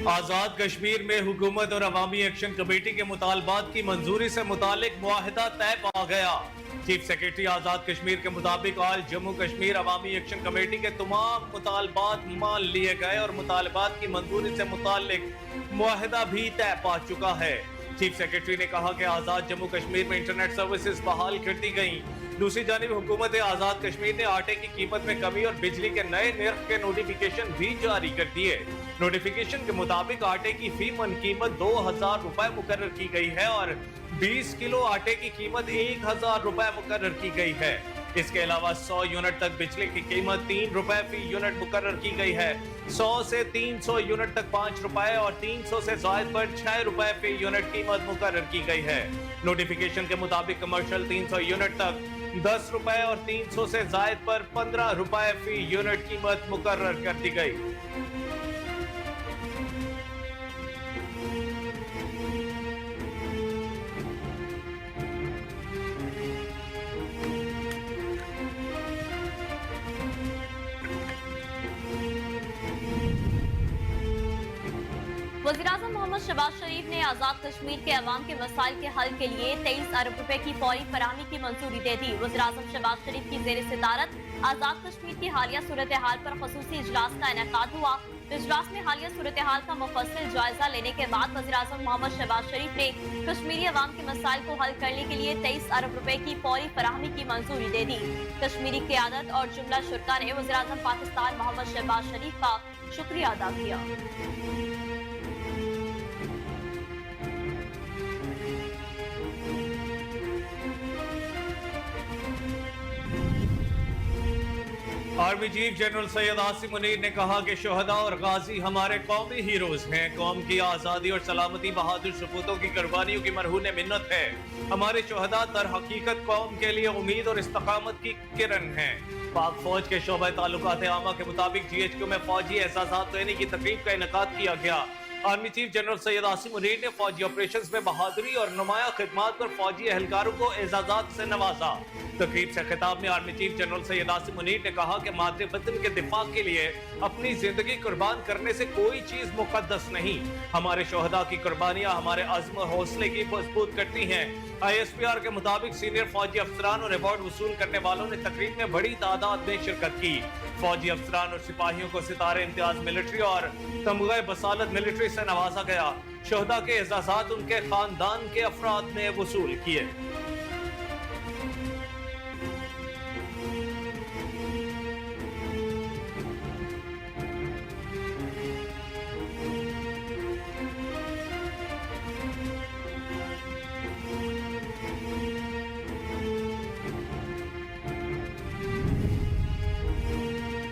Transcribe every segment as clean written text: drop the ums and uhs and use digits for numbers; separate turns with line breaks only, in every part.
आजाद कश्मीर में हुकूमत और अवामी एक्शन कमेटी के मुतालबात की मंजूरी से मुतालिक मुआहिदा तय पा गया। चीफ सेक्रेटरी आजाद कश्मीर के मुताबिक आज जम्मू कश्मीर अवामी एक्शन कमेटी के तमाम मुतालबात मान लिए गए और मुतालबात की मंजूरी से मुतालिक मुआहिदा भी तय पा चुका है। चीफ सेक्रेटरी ने कहा कि आजाद जम्मू कश्मीर में इंटरनेट सर्विसेज बहाल कर दी गई। दूसरी जानिब हुकूमत आजाद कश्मीर ने आटे की कीमत में कमी और बिजली के नए निर्ख के नोटिफिकेशन भी जारी कर दिए। नोटिफिकेशन के मुताबिक आटे की फी मन कीमत 2000 रुपए मुकर्रर की गई है और 20 किलो आटे की कीमत 1000 रुपए मुकर्रर की गई है। इसके अलावा 100 यूनिट तक बिजली की कीमत 3 रुपए फी यूनिट मुकर्रर की गई है। 100 से 300 यूनिट तक 5 रुपए और 300 से जायद पर 6 रुपए फी यूनिट कीमत मुकर्रर की गई है। नोटिफिकेशन के मुताबिक कमर्शियल 300 यूनिट तक 10 रुपए और 300 से जायद पर 15 रुपए फी यूनिट कीमत मुकर्रर कर दी गई।
वज़ीर-ए-आज़म मोहम्मद शहबाज शरीफ ने आजाद कश्मीर के अवाम के मसाइल के हल के लिए 23 अरब रुपए की फौरी फराहमी की मंजूरी दे दी। वज़ीर-ए-आज़म शहबाज शरीफ की ज़ेर सदारत आजाद कश्मीर की हालिया सूरत हाल पर खसूसी इजलास का इनेकाद हुआ। इजलास में हालिया सूरत हाल का मुफस्सिल जायजा लेने के बाद वज़ीर-ए-आज़म मोहम्मद शहबाज शरीफ ने कश्मीरी अवाम के मसाइल को हल करने के लिए 23 अरब रुपए की फौरी फराहमी की मंजूरी दे दी। कश्मीरी क़यादत और जुमला शुरा ने वज़ीर-ए-आज़म पाकिस्तान मोहम्मद शहबाज शरीफ का शुक्रिया अदा किया।
Army chief general Syed Asim Munir ने कहा कि शोहदा और गाजी हमारे कौमी हीरोज हैं। कौम की आज़ादी और सलामती बहादुर सपूतों की कुर्बानियों की मरहून मिन्नत है। हमारे शोहदा दर हकीकत कौम के लिए उम्मीद और इस्तकामत की किरण हैं। पाक फौज के शोबे ताल्लुकात आमा के मुताबिक GHQ में फौजी एहसासात देने की तकरीब का इनेकाद किया गया। Army chief general Syed Asim Munir ने फौजी ऑपरेशंस में बहादुरी और नुमाया खिदमात पर फौजी एहलकारों को एजाजात से नवाजा। तकरीब से खिताब में army chief general Syed Asim Munir ने कहा कि मादरे वतन के दिफा के लिए अपनी जिंदगी कुर्बान करने से कोई चीज मुकद्दस नहीं। हमारे शोहदा की कुर्बानियां हमारे अज़्म और हौसले की मजबूत करती हैं। ISPR के मुताबिक सीनियर फौजी अफसरान और अवार्ड वसूल करने वालों ने तकरीब में बड़ी तादाद में शिरकत की। फौजी अफसरान और सिपाहियों को सितारे इम्तियाज मिलिट्री और तमग़े बसालत मिलिट्री से नवाजा गया। शोहदा के एजाज़ात उनके खानदान के अफराद ने वसूल किए।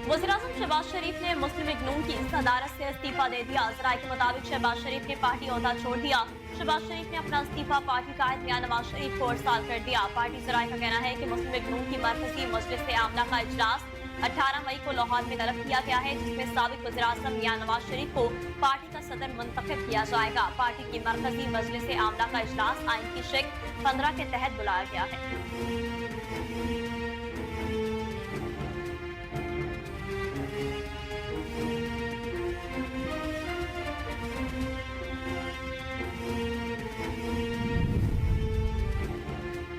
वज़ीर-ए-आज़म शहबाज शरीफ ने मुस्लिम लीग नून की सदारत से इस्तीफा दे दिया। ज़राए के मुताबिक शहबाज शरीफ ने पार्टी ओहदा छोड़ दिया। शहबाज शरीफ ने अपना इस्तीफा पार्टी कायद मियां नवाज शरीफ को अरसाल कर दिया। पार्टी ज़राए का कहना है कि मुस्लिम लीग नून की मरकजी मजलिस आमला का इजलास 18 मई को लाहौर में तलब किया गया है, जिसमें साबिक वज़ीर-ए-आज़म मियां नवाज शरीफ को पार्टी का सदर मुंतखब किया जाएगा। पार्टी की मरकजी मजलिस आमला का इजलास आइन की शिक 15 के तहत बुलाया गया है।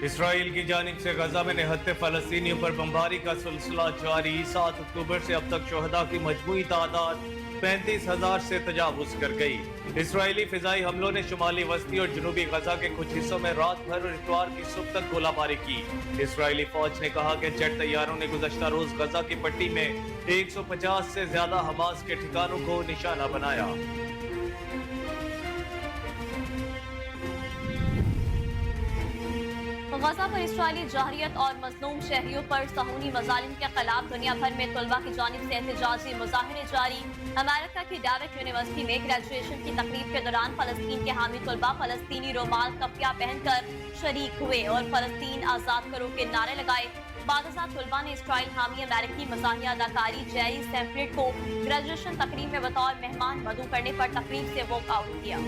इसराइल की जानिब से गजा में निहत्ते फलस्तीनियों पर बमबारी का सिलसिला जारी। 7 अक्टूबर से अब तक शोहदा की मजमूई तादाद 35,000 से तजावुज कर गई। इसराइली फिजाई हमलों ने शुमाली वस्ती और जनूबी गजा के कुछ हिस्सों में रात भर और इतवार की सुबह तक गोलाबारी की। इसराइली फौज ने कहा कि जेट तैयारों ने गुज़श्ता रोज गजा की पट्टी में 150 से ज्यादा हमास के ठिकानों को निशाना बनाया।
गजा पर इसराइली जहरियत और मजलूम शहरियों पर सहूनी मजालिम के खिलाफ दुनिया भर में तलबा की जानिब से एहतजाजी मुजाहरे जारी। अमेरिका की डाविक यूनिवर्सिटी में ग्रेजुएशन की तकरीब के दौरान फलस्तीन के हामी तलबा फलस्तीनी रोमाल कफिया पहनकर शरीक हुए और फलस्तीन आजाद करो के नारे लगाए। बादशाह तलबा ने इसराइल हामी अमेरिकी मज़ाहिया अदाकारी जेरी सैम्पलेट को ग्रेजुएशन तकरीब में बतौर मेहमान मदऊ करने पर तकरीब से वॉक आउट किया।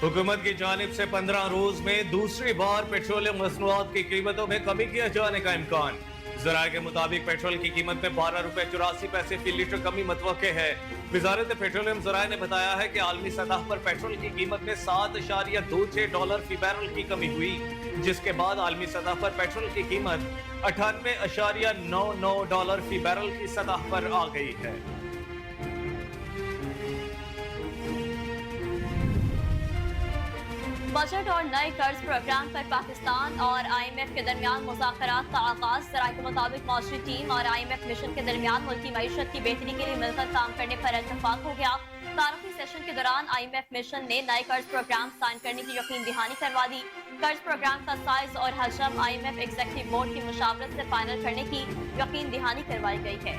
हुकूमत की जानिब से 15 रोज में दूसरी बार पेट्रोलियम मसनूआत की कीमतों में कमी किए जाने का इम्कान। ज़राए के मुताबिक पेट्रोल की कीमत में 12 रुपए 84 पैसे फी लीटर कमी मतवक्के है। वजारत पेट्रोलियम ज़राए ने बताया है कि आलमी सतह पर पेट्रोल की कीमत में $7.26 फी बैरल की कमी हुई, जिसके बाद आलमी सतह पर पेट्रोल की कीमत $98.99 फी बैरल की सतह पर आ गई है।
बजट और नए कर्ज प्रोग्राम पर पाकिस्तान और IMF के दरमियान मुज़ाकरात का आगाज। ज़राए के मुताबिक मौसरी टीम और IMF मिशन के दरमियान मुल्की मईशत की बेहतरी के लिए मिलकर काम करने पर इत्तफाक हो गया। तारीखी सेशन के दौरान IMF मिशन ने नए कर्ज प्रोग्राम साइन करने की यकीन दहानी करवा दी। कर्ज प्रोग्राम का साइज और हजम IMF एग्जीक्यूटिव बोर्ड की मुशावरत से फाइनल करने की यकीन दहानी करवाई गई है।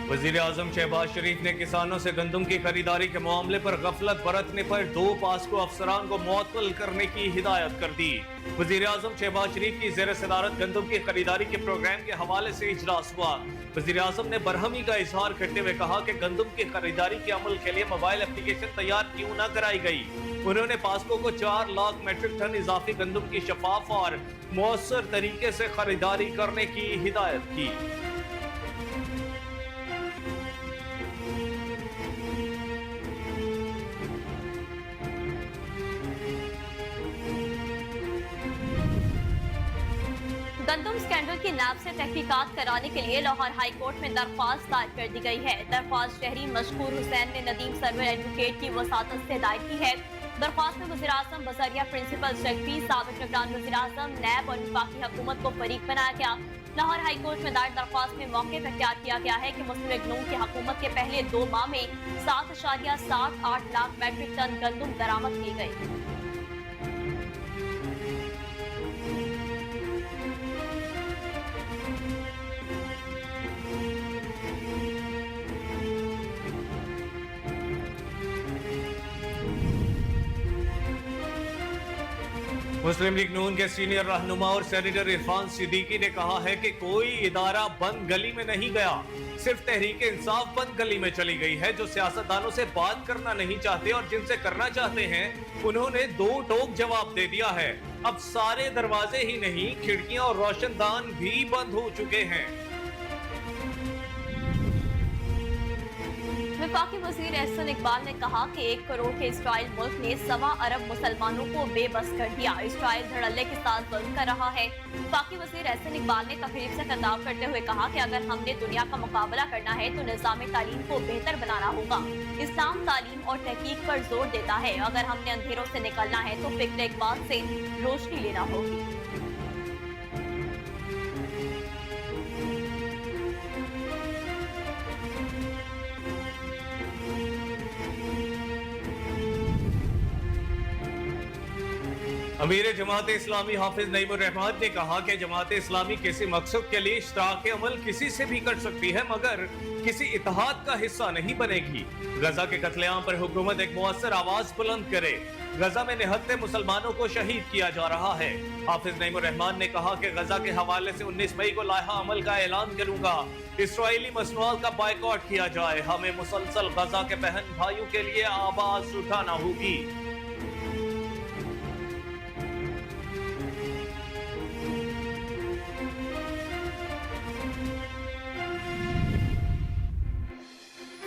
वज़ीर आज़म शहबाज शरीफ ने किसानों से गंदम की खरीदारी के मामले पर गफलत बरतने पर 2 पास्को अफसरान को मुअत्तल करने की हिदायत कर दी। वज़ीर आज़म शहबाज शरीफ की ज़ेर सदारत गंदम की खरीदारी के प्रोग्राम के हवाले से इजलास हुआ। वज़ीर आज़म ने बरहमी का इजहार करते हुए कहा कि गंदम की खरीदारी के अमल के लिए मोबाइल एप्लीकेशन तैयार क्यों न कराई गई। उन्होंने पास्को को 4 लाख मेट्रिक टन इजाफी गंदम की शफाफ और मौसर तरीके से खरीदारी करने की हिदायत की।
गंदम स्कैंडल की नाब से तहकीकात कराने के लिए लाहौर हाई कोर्ट में दरख्वास्त दायर कर दी गई है। दरख्वास्त शहरी मशकूर हुसैन ने नदीम सरवर एडवोकेट की वसातत से दायर की है। दरख्वास्त में वज़ीर आज़म बजरिया प्रिंसिपल सेक्रेटरी, साबिक निगरान वज़ीर आज़म, नैब और वफाकी हुकूमत को फरीक बनाया गया। लाहौर हाई कोर्ट में दायर दरख्वास्त में मौके पर तैयार किया गया है कि मुस्लिम लीग नून की हुकूमत के पहले 2 माह में 7.78 लाख मेट्रिक टन गंदम दरामद की गई।
मुस्लिम लीग नून के सीनियर रहनुमा और सेनेटर इरफान सिद्दीकी ने कहा है कि कोई इदारा बंद गली में नहीं गया, सिर्फ तहरीक इंसाफ बंद गली में चली गई है। जो सियासतदानों से बात करना नहीं चाहते और जिनसे करना चाहते हैं, उन्होंने 2 टोक जवाब दे दिया है। अब सारे दरवाजे ही नहीं, खिड़कियां और रोशनदान भी बंद हो चुके हैं।
वफाकी वज़ीर एहसन इकबाल ने कहा कि 1 करोड़ के इसराइल मुल्क ने 1.25 अरब मुसलमानों को बेबस कर दिया। इसराइल धड़ल्ले के साथ जुल्म कर रहा है। वफाकी वज़ीर एहसन इकबाल ने तकरीब से खिताब करते हुए कहा कि अगर हमने दुनिया का मुकाबला करना है तो निज़ाम तालीम को बेहतर बनाना होगा। इस्लाम तालीम और तहकीक पर जोर देता है। अगर हमने अंधेरों से निकलना है तो फिक्र इकबाल से रोशनी लेना होगी।
अमीर जमात इस्लामी हाफिज नईमुर रहमान ने कहा कि जमात इस्लामी किसी मकसद के लिए इश्तराक अमल किसी से भी कर सकती है, मगर किसी इत्तेहाद का हिस्सा नहीं बनेगी। गजा के कत्लेआम पर हुकूमत एक मुअस्सर आवाज बुलंद करे। गजा में निहत्ते मुसलमानों को शहीद किया जा रहा है। हाफिज नईमुर रहमान ने कहा कि गजा के हवाले से 19 मई को लाइहा अमल का ऐलान करूंगा। इसराइली मसनूआत का बायकॉट किया जाए। हमें मुसलसल गजा के बहन भाइयों के लिए आवाज उठाना होगी।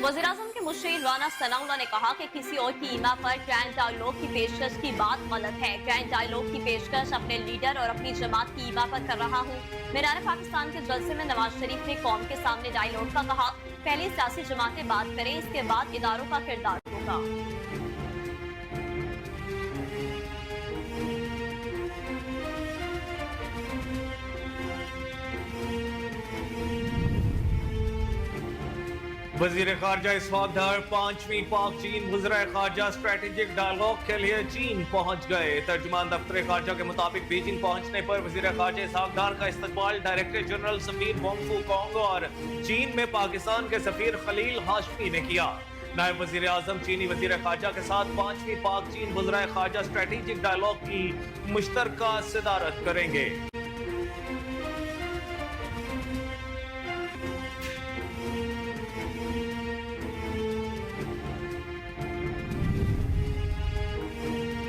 वज़ीर-ए-आज़म के मुशीर राना सनाउल्लाह ने कहा कि किसी और की ईमा पर ग्रैंड डायलॉग की पेशकश की बात गलत है। ग्रैंड डायलॉग की पेशकश अपने लीडर और अपनी जमात की ईमा पर कर रहा हूँ। मीरान पाकिस्तान के जलसे में नवाज शरीफ ने कौम के सामने डायलॉग का कहा, पहले सियासी जमातें बात करें, इसके बाद इदारों का किरदार होगा।
वजीर खारजा इसहाक डार 5वीं पाक चीन वज़ीर खारजा स्ट्रेटेजिक डायलॉग के लिए चीन पहुंच गए। तर्जुमान दफ्तर खारजा के मुताबिक बीजिंग पहुंचने पर वजीर खारजा इसहाक डार का इस्तकबाल डायरेक्टर जनरल सफीर वोंग फू कॉन्ग और चीन में पाकिस्तान के सफीर खलील हाशमी ने किया। नायब वजीर आजम चीनी वजीर खारजा के साथ 5वीं पाक चीन वज़राए खारजा स्ट्रेटेजिक डायलॉग की मुश्तरका सदारत करेंगे।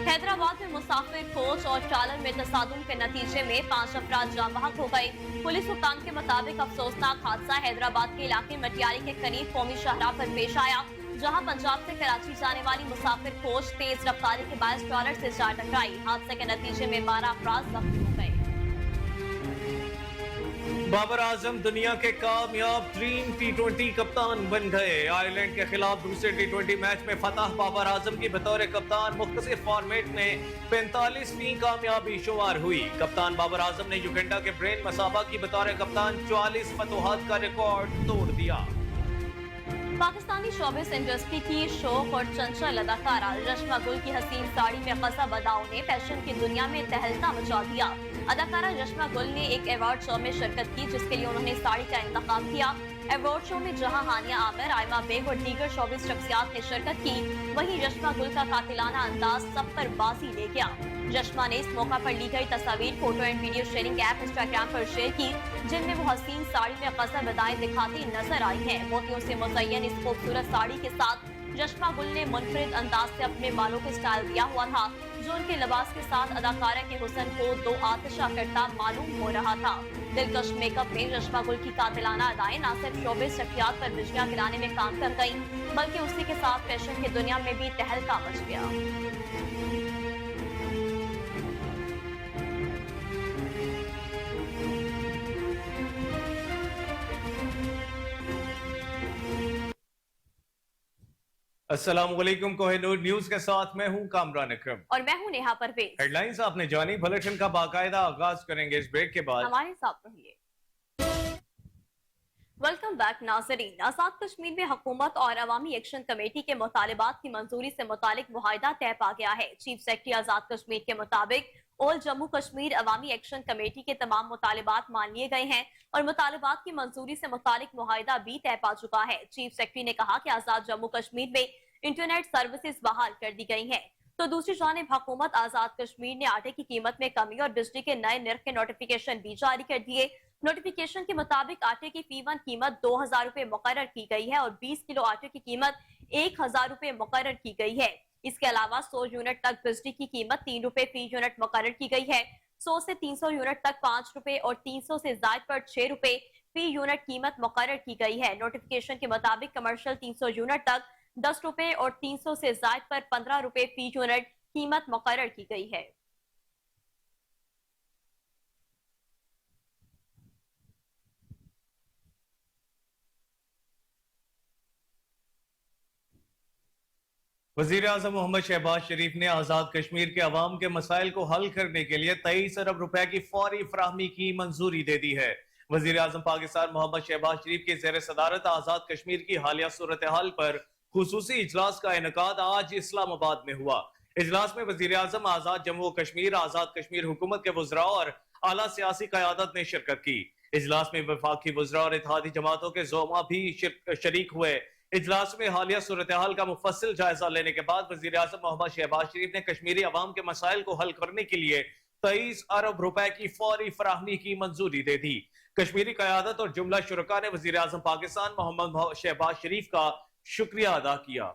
हैदराबाद में मुसाफिर कोच और चालक में तसादुम के नतीजे में 5 अफराद जाँ बहक हो गए। पुलिस हुक्काम के मुताबिक अफसोसनाक हादसा हैदराबाद के इलाके मटियारी के करीब कौमी शाहराह पर पेश आया, जहां पंजाब से कराची जाने वाली मुसाफिर कोच तेज रफ्तारी के बायस ट्रॉलर से जा टकराई। हादसे के नतीजे में 12 अफराद जख्मी हो गए।
बाबर आजम दुनिया के कामयाब ड्रीम टी20 कप्तान बन गए। आयरलैंड के खिलाफ दूसरे टी20 मैच में फतह बाबर आजम की बतौर कप्तान मुख्तलिफ फॉर्मेट में 45वीं कामयाबी शुमार हुई। कप्तान बाबर आजम ने युगांडा के ब्रेन मसाबा की बतौर कप्तान 44 फतोहात का रिकॉर्ड तोड़ दिया।
पाकिस्तानी शोबिस इंडस्ट्री की शौक और चंचल अदाकारा रश्मा गुल की हसीन साड़ी में कसब अदाओं ने फैशन की दुनिया में तहलका मचा दिया। अदाकारा रश्मा गुल ने एक अवार्ड शो में शिरकत की, जिसके लिए उन्होंने साड़ी का इंतखाब किया। अवार्ड शो में जहां हानिया आमिर, आयमा बेग और दीगर शोबिस शख्सियात ने शिरकत की, वहीं रश्मा गुल का कातिलाना अंदाज सब पर बाजी ले गया। रश्मा ने इस मौका पर ली गई तस्वीर photo and video sharing app Instagram पर शेयर की, जिनमें वो हसीन साड़ी में कसब अदाएं दिखाती नजर आई हैं। मोतियों से मुज़य्यन इस खूबसूरत साड़ी के साथ रश्मा गुल ने मुनफरिद अंदाज से अपने बालों को स्टाइल दिया हुआ था, जो उनके लिबास के साथ अदाकारा के हुस्न को दो आतिशा करता मालूम हो रहा था। दिलकश मेकअप में रश्मा गुल की कातिलाना अदाएं न सिर्फ शोबिस शख्सियात पर बिजलियां गिराने में काम कर गईं, बल्कि उसी के साथ फैशन की दुनिया में भी तहलका मच गया।
अस्सलाम वालेकुम, कोहिनूर न्यूज के साथ मैं हूं कामरान अकरम
और मैं हूं नेहा परवेज।
हेडलाइंस आपने जानी, बुलेटिन का बाकायदा आगाज करेंगे इस ब्रेक के बाद।
हमारे साथ रहिए। वेलकम बैक नाज़रीन। आजाद कश्मीर में हुकूमत और अवामी एक्शन कमेटी के मुतालिबात की मंजूरी से मुतालिक मुआहिदा तय पा गया है। चीफ सेक्रेटरी आजाद कश्मीर के मुताबिक ऑल जम्मू कश्मीर अवामी एक्शन कमेटी के तमाम मुतालिबात मान लिए गए हैं और मुतालिबात की मंजूरी से मुतालिक मुआहिदा भी तय पा चुका है। चीफ सेक्रेटरी ने कहा कि आजाद जम्मू कश्मीर में इंटरनेट सर्विसेज बहाल कर दी गई हैं, तो दूसरी जानिब हुकूमत आजाद कश्मीर ने आटे की कीमत में कमी और बिजली के नए निर्ख के नोटिफिकेशन भी जारी कर दिए। नोटिफिकेशन के मुताबिक आटे की फी वन कीमत 2000 रुपए मुकर्रर की गई है और 20 किलो आटे की कीमत 1000 रुपए मुकर्रर की गई है। इसके अलावा 100 यूनिट तक बिजली की कीमत 3 रुपए फी यूनिट मुकर्रर की गई है। 100 से 300 यूनिट तक 5 रुपए और 300 से जायद पर 6 रुपए फी यूनिट कीमत मुकर्रर की गई है। नोटिफिकेशन के मुताबिक कमर्शियल 300 यूनिट तक 10 रुपए और 300 से जायद पर 15 रुपए फी यूनिट कीमत मुकर्रर की गई है।
वजीर आजम मोहम्मद शहबाज शरीफ ने आजाद कश्मीर के अवाम के मसाइल को हल करने के लिए 23 अरब रुपए की फौरी फराहमी की मंजूरी दे दी है। वजीर आजम पाकिस्तान मोहम्मद शहबाज शरीफ की ज़ेर सदारत आजाद कश्मीर की हालिया सूरत हाल पर खुसूसी इजलास का इनकाद आज इस्लामाबाद में हुआ। इजलास में वजीर आजम, आजाद जम्मू कश्मीर, आजाद कश्मीर हुकूमत के वज़रा और आला सियासी क़यादत ने शिरकत की। इजलास में वफाकी वज़रा और इत्तेहादी जमातों के ज़ोमा भी शरीक हुए। इजलास में हालिया सूरत हाल का मुफस्सिल जायजा लेने के बाद वजीर आजम मोहम्मद शहबाज शरीफ ने कश्मीरी अवाम के मसाइल को हल करने के लिए 23 अरब रुपए की फौरी फराहमी की मंजूरी दे दी। कश्मीरी क़यादत और जुमला शुरका ने वजीर आजम पाकिस्तान मोहम्मद शहबाज शरीफ का शुक्रिया अदा किया।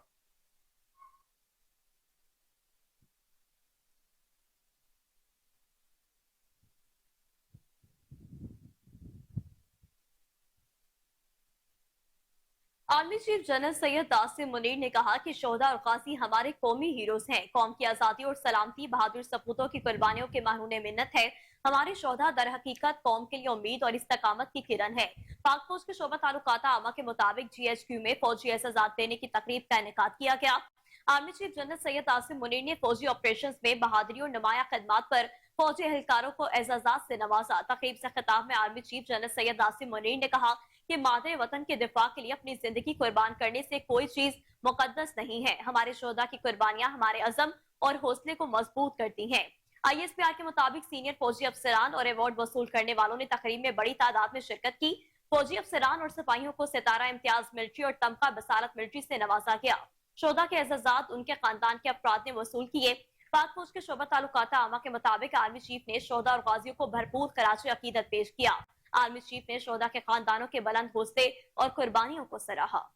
Army chief general Syed Asim Munir ने कहा कि शोहदा और गाजी हमारे कौमी हीरोज हैं। कौम की आजादी और सलामती बहादुर सपूतों की कुर्बानियों के मानूने मिन्नत है। हमारे शोहदा दर हकीकत कौम के लिए उम्मीद और इस्तकामत की किरण है। पाक फौज के शोबा ताल्लुकात आमा के मुताबिक GHQ में फौजी एजाजात देने की तकरीब का इनेकाद किया गया। Army chief general Syed Asim Munir ने फौजी ऑपरेशन में बहादुरी और नुमाया खदमात पर फौजी एहलकारों को एजाजात से नवाजा। तकरीब से खिताब में army chief general Syed Asim Munir ने कहा कि मादरे वतन के दिफा के लिए अपनी जिंदगी कुर्बान करने से कोई चीज मुकद्दस नहीं है। हमारे शोहदा की कुर्बानियां हमारे अज़म और हौसले को मजबूत करती हैं। ISPR के मुताबिक सीनियर फौजी अफसरान और अवार्ड वसूल करने वालों ने तकरीब में बड़ी तादाद में शिरकत की। फौजी अफसरान और सिपाहियों को सितारा इम्तियाज मिलिट्री और तमगा बसालत मिलिट्री से नवाजा गया। शोधा के एजाजात उनके खानदान के अफराद ने वसूल किए। पाक फौज के शोबा ताल्लुकात आमा के मुताबिक आर्मी चीफ ने शोधा और गाजियों को भरपूर खराज अकीदत पेश किया। आर्मी चीफ ने शोधा के खानदानों के बुलंद हौसले और कुर्बानियों को सराहा।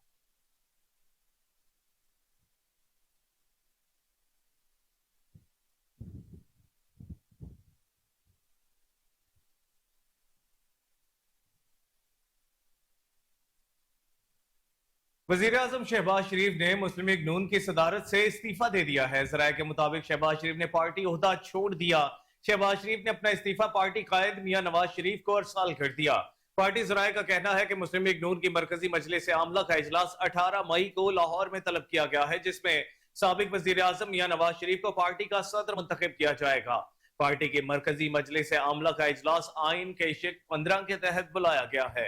वजीर आजम शहबाज शरीफ ने मुस्लिम लीग नून की सदारत से इस्तीफा दे दिया है। जराये के मुताबिक शहबाज शरीफ ने पार्टी ओहदा छोड़ दिया। शहबाज शरीफ ने अपना इस्तीफा पार्टी कायद मियां नवाज शरीफ को अरसाल कर दिया। पार्टी जराये का कहना है कि मुस्लिम लीग नून की मरकजी मजलिस आमला का इजलास 18 मई को लाहौर में तलब किया गया है, जिसमें साबिक वजीर आजम मियां नवाज शरीफ को पार्टी का सदर मुंतखब किया जाएगा। पार्टी की मरकजी मजलिस आमला का इजलास आइन के शिक 15 के तहत बुलाया गया है।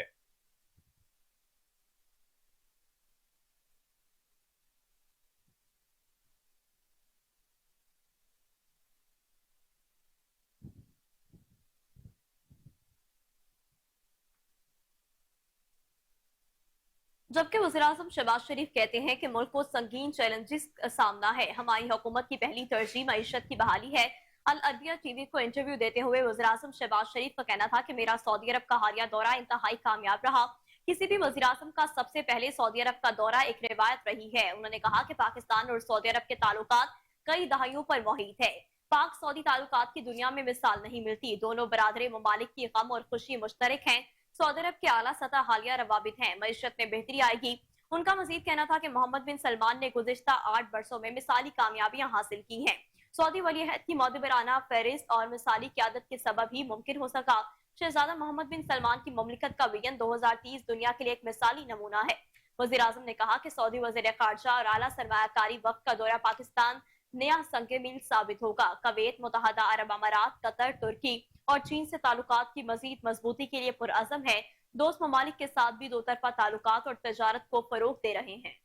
जबकि वज़ीर-ए-आज़म शहबाज शरीफ कहते हैं कि मुल्क को संगीन चैलेंजेस का सामना है। हमारी हुकूमत की पहली तरजीह मईशत की बहाली है। अल अरबिया टीवी को इंटरव्यू देते हुए वज़ीर-ए-आज़म शहबाज शरीफ का कहना था कि मेरा सऊदी अरब का हालिया दौरा इंतहाई कामयाब रहा। किसी भी वज़ीर-ए-आज़म का सबसे पहले सऊदी अरब का दौरा एक रिवायत रही है। उन्होंने कहा कि पाकिस्तान और सऊदी अरब के ताल्लुकात कई दहाइयों पर मुहित है। पाक सऊदी ताल्लुकात की दुनिया में मिसाल नहीं मिलती। दोनों बरादरी ममालिक की गम और खुशी मुश्तरक है। सऊदी अरब के आला सतह हालिया रवाबित हैं, मईशत में बेहतरी आएगी। उनका मजीद कहना था कि मोहम्मद बिन सलमान ने गुज़िश्ता 8 बरसों में मिसाली कामयाबियां हासिल की हैं। सऊदी वलीअहद की मोदबराना फहरिस्त और मिसाली क़यादत के सबब ही मुमकिन हो सका। शहजादा मोहम्मद बिन सलमान की मुमलिकत का विजन 2030 दुनिया के लिए एक मिसाली नमूना है। वज़ीर आज़म ने कहा कि सऊदी वज़ीर ख़ारजा और आला सरमायाकारी वक्त का दौरा पाकिस्तान नया संग मील साबित होगा। कवैत, मुत्तहदा अरब अमारात, कतर, तुर्की और चीन से ताल्लुकात की मजीद मजबूती के लिए पुरअज़म है। दोस्त ममालिक के साथ भी दो तरफा ताल्लुकात और तजारत को फरोग दे रहे हैं।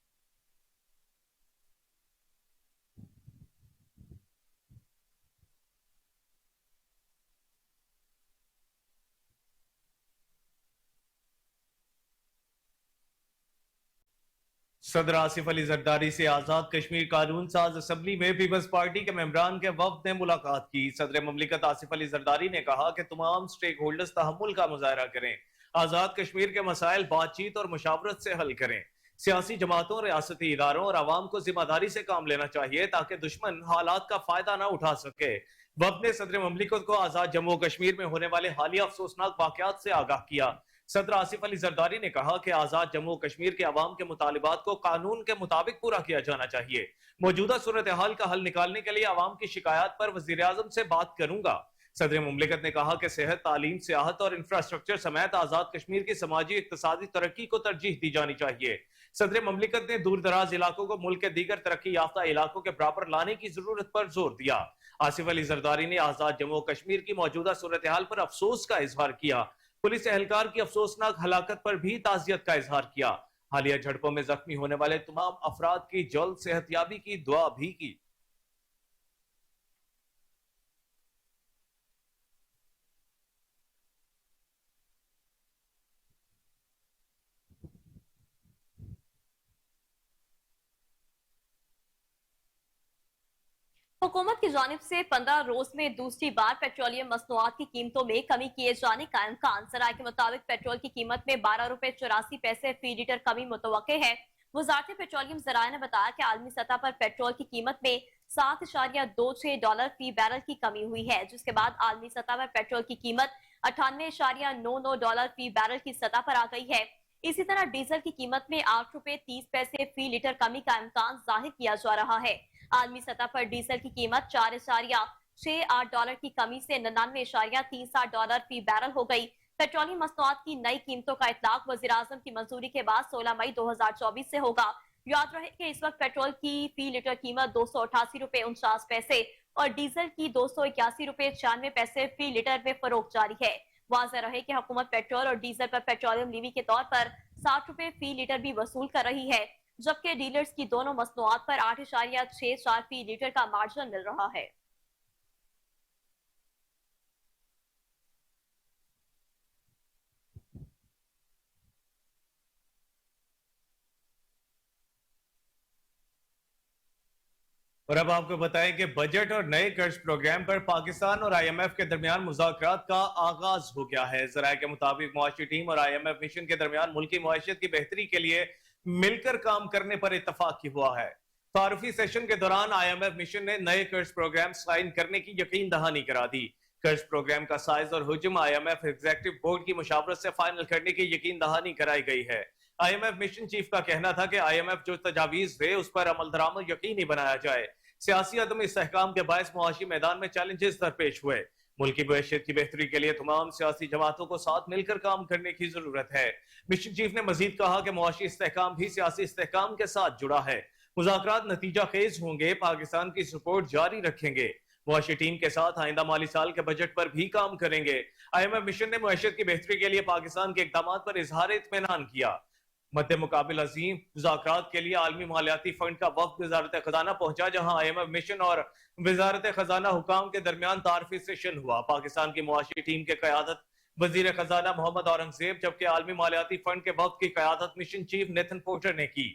सदर आसिफ अली जरदारी से आजाद कश्मीर कानून साज असम्बली में पीपल्स पार्टी के मेंबरान के वफ्द ने मुलाकात की। सदर ममलिकत आसिफ अली जरदारी ने कहा कि तमाम स्टेक होल्डर्स तहम्मुल का मुजाहरा करें, आजाद कश्मीर के मसाइल बातचीत और मुशावरत से हल करें। सियासी जमातों, रियासती इदारों और आवाम को जिम्मेदारी से काम लेना चाहिए ताकि दुश्मन हालात का फायदा न उठा सके। वफ्द ने सदर ममलिकत को आजाद जम्मू कश्मीर में होने वाले हालिया अफसोसनाक वाकयात से आगाह किया। सदर आसिफ अली जरदारी ने कहा कि आजाद जम्मू कश्मीर के अवाम के मुतालिबात को कानून के मुताबिक पूरा किया जाना चाहिए। मौजूदा सूरत हाल का हल निकालने के लिए अवाम की शिकायत पर वजीर आजम से बात करूंगा। सदर मुमलिकत ने कहा कि सेहत, तालीम, सियाहत और इंफ्रास्ट्रक्चर समेत आजाद कश्मीर की समाजी इक्तसादी तरक्की को तरजीह दी जानी चाहिए। सदर मुमलिकत ने दूर दराज इलाकों को मुल्क के दीगर तरक्की याफ्ता इलाकों के बराबर लाने की जरूरत पर जोर दिया। आसिफ अली जरदारी ने आजाद जम्मू कश्मीर की मौजूदा सूरत हाल पर अफसोस का इजहार किया। पुलिस एहलकार की अफसोसनाक हलाकत पर भी ताज़ियत का इजहार किया। हालिया झड़पों में जख्मी होने वाले तमाम अफराद की जल्द सेहतयाबी की दुआ भी की।
हुकूमत की जानिब से 15 रोज में दूसरी बार पेट्रोलियम मसनूआत की कीमतों में कमी किए जाने का इम्कान। सराय के मुताबिक पेट्रोल की कीमत में 12 रुपए 84 पैसे फी लीटर कमी मुतवक्के है। वजारत पेट्रोलियम ज़राए ने बताया कि आलमी सतह पर पेट्रोल की कीमत में $7.26 फी बैरल की कमी हुई है, जिसके बाद आलमी सतह पर पेट्रोल की कीमत $98.99 फी बैरल की सतह पर आ गई है। इसी तरह डीजल की कीमत में 8 रुपए 30 पैसे फी लीटर कमी का इम्कान जाहिर किया जा रहा है। आलमी सतह पर डीजल की कीमत $4.68 की कमी से $99.38 फी बैरल हो गई। पेट्रोलियम मसनूआत की नई कीमतों का इतलाक वज़ीर आज़म की मंजूरी के बाद 16 मई 2024 से होगा। याद रहे कि इस वक्त पेट्रोल की फी लीटर कीमत 288 रुपए 49 पैसे और डीजल की 281 रुपए 96 पैसे फी लीटर में फरोख्त जारी है। वाज़ेह रहे कि हुकूमत पेट्रोल और डीजल पर पेट्रोलियम लीवी के तौर पर 60 रुपए फी लीटर भी वसूल कर रही है, जबकि डीलर्स की दोनों मसनूआत पर 8.64 फी लीटर का मार्जिन मिल रहा है।
اور اب آپ کو بتائیں کہ بجٹ اور نئے قرض پروگرام پر پاکستان اور آئی ایم ایف کے درمیان مذاکرات کا آغاز ہو گیا ہے۔ ذرائع کے مطابق معاشی ٹیم اور آئی ایم ایف مشن کے درمیان ملکی معیشت کی بہتری کے لیے مل کر کام کرنے پر اتفاق ہوا ہے۔ تعارفی سیشن کے دوران آئی ایم ایف مشن نے نئے قرض پروگرام سائن کرنے کی یقین دہانی کرا دی۔ قرض پروگرام کا سائز اور حجم I M F executive board کی مشاورت سے فائنل کرنے کی یقین دہانی کرائی گئی ہے۔ I M F mission chief کا کہنا تھا کہ آئی ایم ایف جو تجاویز دے اس پر عمل درآمد یقینی بنایا جائے۔ سیاسی عدم استحکام کے باعث معاشی میدان میں چیلنجز درپیش ہوئے۔ ملکی معیشت کی بہتری کے لیے تمام سیاسی جماعتوں کو ساتھ مل کر کام کرنے کی ضرورت ہے۔ مشن چیف نے مزید کہا کہ معاشی استحکام بھی سیاسی استحکام کے ساتھ جڑا ہے۔ مذاکرات نتیجہ خیز ہوں گے، پاکستان کی سپورٹ جاری رکھیں گے۔ معاشی ٹیم کے ساتھ آئندہ مالی سال کے بجٹ پر بھی کام کریں گے۔ آئی ایم ایف مشن نے معیشت کی بہتری کے لیے پاکستان کے اقدامات پر اظہار اطمینان کیا۔ مد مقابل عظیم مذاکرات کے لیے عالمی مالیاتی فنڈ کا وفد وزارت خزانہ پہنچا، جہاں آئی ایم ایف مشن اور وزارت خزانہ حکام کے درمیان تعارفی سیشن ہوا۔ پاکستان کی معاشی ٹیم کے قیادت وزیر خزانہ محمد اورنگزیب، جبکہ عالمی مالیاتی فنڈ کے وفد کی قیادت مشن چیف نیتھن پورٹر نے کی۔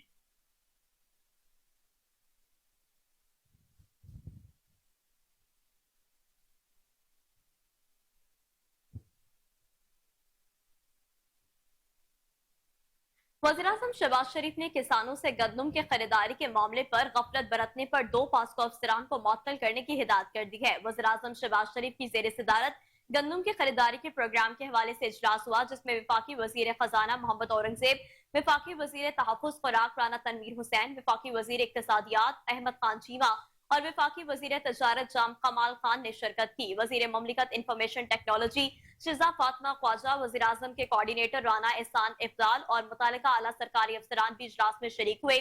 وزیراعظم شہباز شریف نے کسانوں سے گندم کے خریداری کے معاملے پر غفلت برتنے پر 2 پاسکو افسران کو معطل کرنے کی ہدایت کر دی ہے۔ وزیراعظم شہباز شریف کی زیر صدارت گندم کی خریداری کے پروگرام کے حوالے سے اجلاس ہوا، جس میں وفاقی وزیر خزانہ محمد اورنگزیب، وفاقی وزیر تحفظ خوراک رانا تنویر حسین، وفاقی وزیر اقتصادیات احمد خان چیمہ اور وفاقی وزیر تجارت جام کمال خان نے شرکت کی۔ وزیر مملکت انفارمیشن ٹیکنالوجی شہزاد فاطمہ خواجہ، وزیراعظم کے کوارڈینیٹر رانا احسان افضال اور متعلقہ اعلیٰ سرکاری افسران بھی اجلاس میں شریک ہوئے۔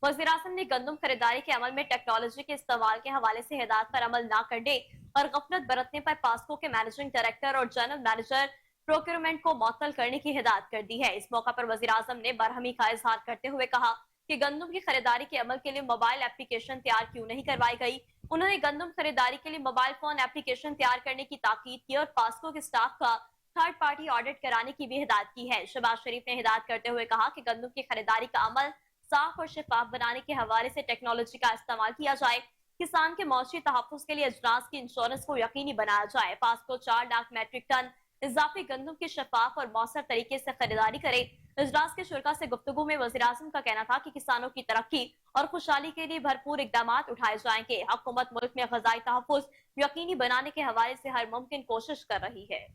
وزیراعظم نے گندم خریداری کے عمل میں ٹیکنالوجی کے استعمال کے حوالے سے ہدایات پر عمل نہ کرنے اور غفلت برتنے پر پاسکو کے مینیجنگ ڈائریکٹر اور جنرل مینیجر پروکیورمنٹ کو معطل کرنے کی ہدایت کر دی ہے۔ اس موقع پر وزیراعظم نے برہمی کا اظہار کرتے ہوئے کہا کہ گندم کی خریداری کے عمل کے لیے موبائل اپلیکیشن تیار کیوں نہیں کروائی گئی۔ انہوں نے گندم خریداری کے لیے موبائل فون اپلیکیشن تیار کرنے کی تاکید کی اور پاسکو کے سٹاف کا تھرڈ پارٹی آڈٹ کرانے کی بھی ہدایت کی ہے۔ شہباز شریف نے ہدایت کرتے ہوئے کہا کہ گندم کی خریداری کا عمل صاف اور شفاف بنانے کے حوالے سے ٹیکنالوجی کا استعمال کیا جائے، کسان کے معاشی تحفظ کے لیے اجناس کی انشورنس کو یقینی بنایا جائے، پاسکو 4 لاکھ میٹرک ٹن اضافی گندم کی شفاف اور مؤثر طریقے سے خریداری کرے۔ اجلاس کے شرکاء سے گفتگو میں وزیراعظم کا کہنا تھا کہ کسانوں کی ترقی اور خوشحالی کے لیے بھرپور اقدامات اٹھائے جائیں گے۔ حکومت ملک میں غذائی تحفظ یقینی بنانے کے حوالے سے ہر ممکن کوشش کر رہی ہے۔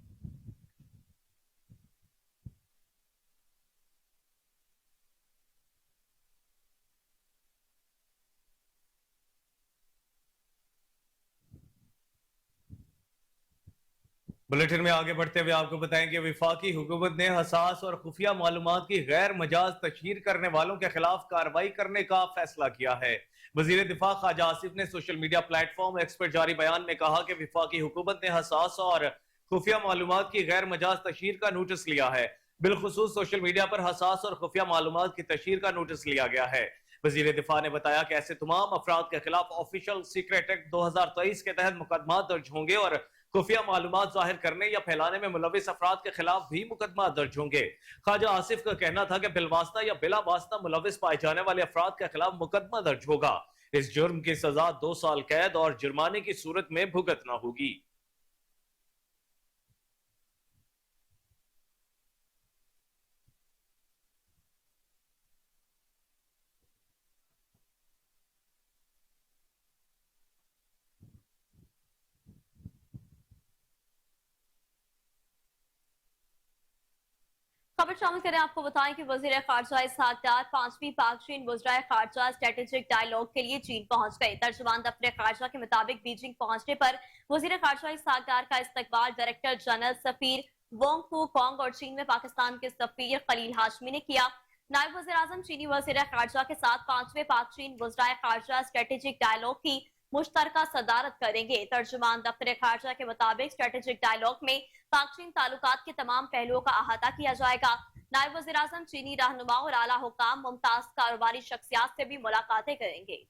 بلیٹن میں آگے بڑھتے ہوئے آپ کو بتائیں کہ وفاقی حکومت نے حساس اور خفیہ معلومات کی غیر مجاز تشہیر کرنے والوں کے خلاف کارروائی کرنے کا فیصلہ کیا ہے۔ وزیر دفاع خواجہ آصف نے social media platform X پر جاری بیان میں کہا کہ وفاقی حکومت نے حساس اور خفیہ معلومات کی غیر مجاز تشہیر کا نوٹس لیا ہے۔ بالخصوص سوشل میڈیا پر حساس اور خفیہ معلومات کی تشہیر کا نوٹس لیا گیا ہے۔ وزیر دفاع نے بتایا کہ ایسے تمام افراد کے خلاف آفیشل سیکریٹ ایکٹ 2023 کے تحت مقدمات درج ہوں گے اور خفیہ معلومات ظاہر کرنے یا پھیلانے میں ملوث افراد کے خلاف بھی مقدمات درج ہوں گے۔ خواجہ آصف کا کہنا تھا کہ بالواسطہ یا بلا واسطہ ملوث پائے جانے والے افراد کے خلاف مقدمہ درج ہوگا۔ اس جرم کی سزا 2 سال قید اور جرمانے کی صورت میں بھگتنا ہوگی۔
خبر شامل کریں، آپ کو بتائیں کہ وزیر خارجہ اسحاق ڈار 5ویں پاک چین وزرائے خارجہ اسٹریٹجک ڈائیلاگ کے لیے چین پہنچ گئے۔ ترجمان دفتر خارجہ کے مطابق بیجنگ پہنچنے پر وزیر خارجہ اسحاق ڈار کا استقبال ڈائریکٹر جنرل سفیر وونگ فو کانگ اور چین میں پاکستان کے سفیر خلیل ہاشمی نے کیا۔ نائب وزیر اعظم چینی وزیر خارجہ کے ساتھ 5ویں پاک چین وزرائے خارجہ اسٹریٹجک ڈائیلاگ کی مشترکہ صدارت کریں گے۔ ترجمان دفتر خارجہ کے مطابق اسٹریٹجک ڈائیلاگ میں پاک چین تعلقات کے تمام پہلوؤں کا احاطہ کیا جائے گا۔ نائب وزیر اعظم چینی رہنما اور اعلیٰ حکام ممتاز کاروباری شخصیات سے بھی ملاقاتیں کریں گے۔